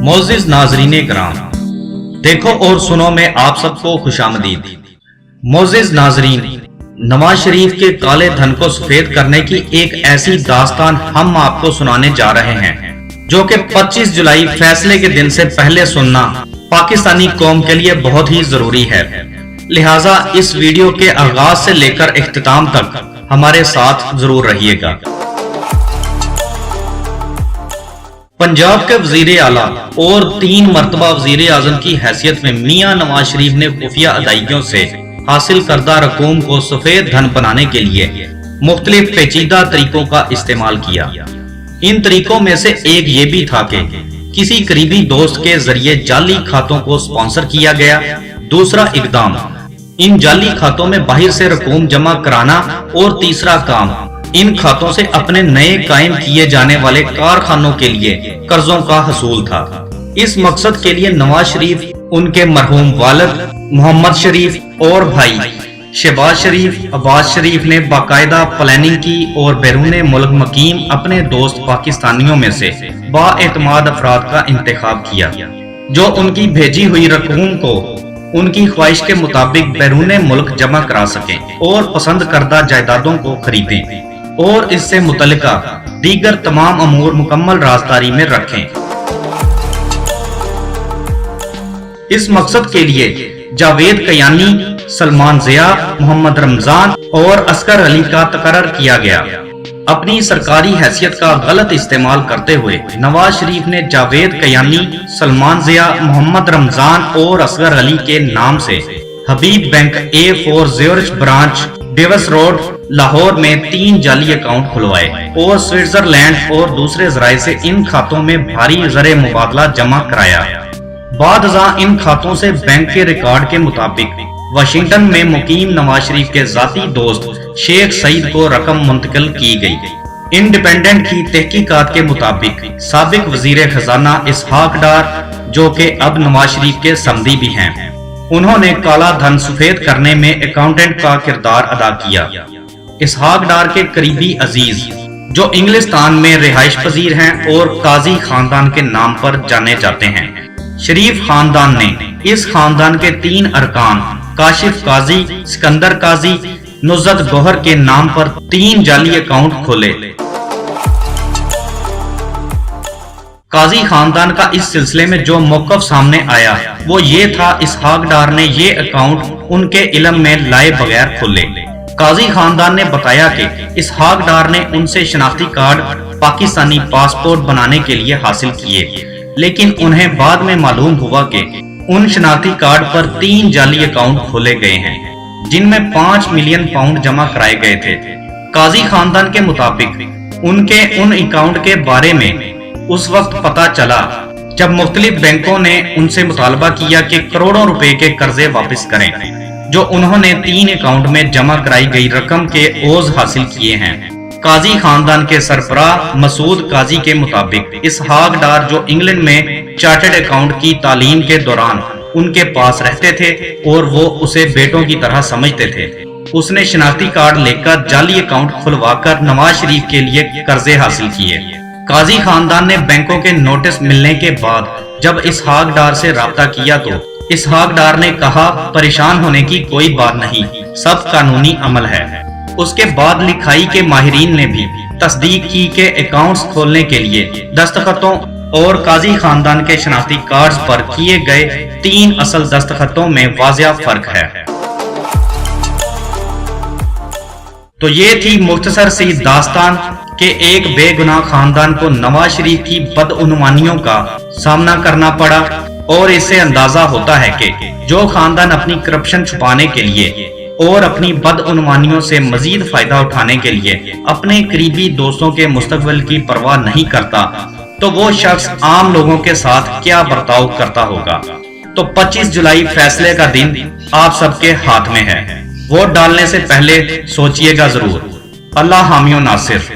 मोअज़्ज़िज़ नाज़रीन कराम, देखो और सुनो में आप सबको खुशामदीद। मोअज़्ज़िज़ नाज़रीन, नवाज शरीफ के काले धन को सफेद करने की एक ऐसी दास्तान हम आपको सुनाने जा रहे हैं जो कि 25 जुलाई फैसले के दिन से पहले सुनना पाकिस्तानी कौम के लिए बहुत ही जरूरी है। लिहाजा इस वीडियो के आगाज से लेकर इख्तिताम तक हमारे साथ जरूर रहिएगा। पंजाब के वजीर आला और 3 मरतबा वजीर आजम की हैसियत में मियां नवाज शरीफ ने खुफिया अदायगियों से हासिल करदा रकूम को सफेद धन बनाने के लिए मुख्तलिफ पेचीदा तरीकों का इस्तेमाल किया। इन तरीकों में से एक ये भी था कि किसी करीबी दोस्त के जरिए जाली खातों को स्पॉन्सर किया गया। दूसरा इकदाम इन जाली खातों में बाहर से रकूम जमा कराना और तीसरा काम इन खातों से अपने नए कायम किए जाने वाले कारखानों के लिए कर्जों का हसूल था। इस मकसद के लिए नवाज शरीफ, उनके मरहूम वालिद मोहम्मद शरीफ और भाई शहबाज शरीफ, अब्बास शरीफ ने बाकायदा प्लानिंग की और बैरून मुल्क मकीम अपने दोस्त पाकिस्तानियों में से बाएतमाद अफराद का इंतखाब किया जो उनकी भेजी हुई रकूम को उनकी ख्वाहिश के मुताबिक बैरून मुल्क जमा करा सकें और पसंद करदा जायदादों को खरीदें और इससे मुतल्लिका दीगर तमाम अमूर मुकम्मल राजदारी में रखें। इस मकसद के लिए जावेद कयानी, सलमान जिया, मोहम्मद रमजान और असगर अली का तकर्रर किया गया। अपनी सरकारी हैसियत का गलत इस्तेमाल करते हुए नवाज शरीफ ने जावेद कयानी, सलमान जिया, मोहम्मद रमजान और असगर अली के नाम से Habib Bank A4 Zurich branch Davis Road Lahore में 3 जाली अकाउंट खुलवाए और स्विट्जरलैंड और दूसरे जराये से इन खातों में भारी ज़र मुबादला जमा कराया। बाद इन खातों से बैंक के रिकॉर्ड के मुताबिक वाशिंगटन में मुकीम नवाज शरीफ के जाती दोस्त शेख सईद को रकम मुंतकिल की गई। इंडिपेंडेंट की तहकीकात के मुताबिक साबिक वजीर खजाना इसहाक डार, जो कि अब नवाज शरीफ के समधी भी हैं, उन्होंने काला धन सफेद करने में अकाउंटेंट का किरदार अदा किया। इसहाक डार के करीबी अजीज, जो इंग्लिस्तान में रिहाइश पजीर हैं और काजी खानदान के नाम पर जाने जाते हैं, शरीफ खानदान ने इस खानदान के 3 अरकान काशिफ काजी, सिकंदर काजी, नुज़रत गौहर के नाम पर 3 जाली अकाउंट खोले। काजी खानदान का इस सिलसिले में जो मौक़िफ़ सामने आया वो ये था, इसहाक डार ने ये अकाउंट उनके इल्म में लाए बगैर खोले। काजी खानदान ने बताया कि इसहाक डार ने उनसे शनाख्ती कार्ड पाकिस्तानी पासपोर्ट बनाने के लिए हासिल किए, लेकिन उन्हें बाद में मालूम हुआ कि उन शनाख्ती कार्ड पर 3 जाली अकाउंट खोले गए हैं जिनमें 5 मिलियन पाउंड जमा कराए गए थे। काजी खानदान के मुताबिक उनके उन अकाउंट के बारे में उस वक्त पता चला जब मुख्तलिफ बैंकों ने उनसे मुतालबा किया कि करोड़ों रुपए के कर्जे वापस करें जो उन्होंने 3 अकाउंट में जमा कराई गई रकम के ओझ हासिल किए हैं। काजी खानदान के सरबराह मसूद काजी के मुताबिक इसहाक डार, जो इंग्लैंड में चार्टर्ड अकाउंट की तालीम के दौरान उनके पास रहते थे और वो उसे बेटों की तरह समझते थे, उसने शनाख्ती कार्ड लेकर जाली अकाउंट खुलवाकर नवाज शरीफ के लिए कर्जे हासिल किए। काजी खानदान ने बैंकों के नोटिस मिलने के बाद जब इसहाक डार से राब्ता किया तो इसहाक डार ने कहा, परेशान होने की कोई बात नहीं, सब कानूनी अमल है। उसके बाद लिखाई के माहिरीन ने भी तस्दीक की कि अकाउंट्स खोलने के लिए दस्तखतों और काजी खानदान के शनाख्ती कार्ड्स पर किए गए 3 असल दस्तखतों में वाज़िह फर्क है। तो ये थी मुख्तसर सी दास्तान के एक बेगुनाह खानदान को नवाज शरीफ की बदउनवानियों का सामना करना पड़ा और इससे अंदाजा होता है कि जो खानदान अपनी करप्शन छुपाने के लिए और अपनी बदउनवानियों से मजीद फायदा उठाने के लिए अपने करीबी दोस्तों के मुस्तकबिल की परवाह नहीं करता, तो वो शख्स आम लोगों के साथ क्या बर्ताव करता होगा। तो 25 जुलाई फैसले का दिन आप सबके हाथ में है। वोट डालने से पहले सोचिएगा जरूर। अल्लाह हामियो नासिर।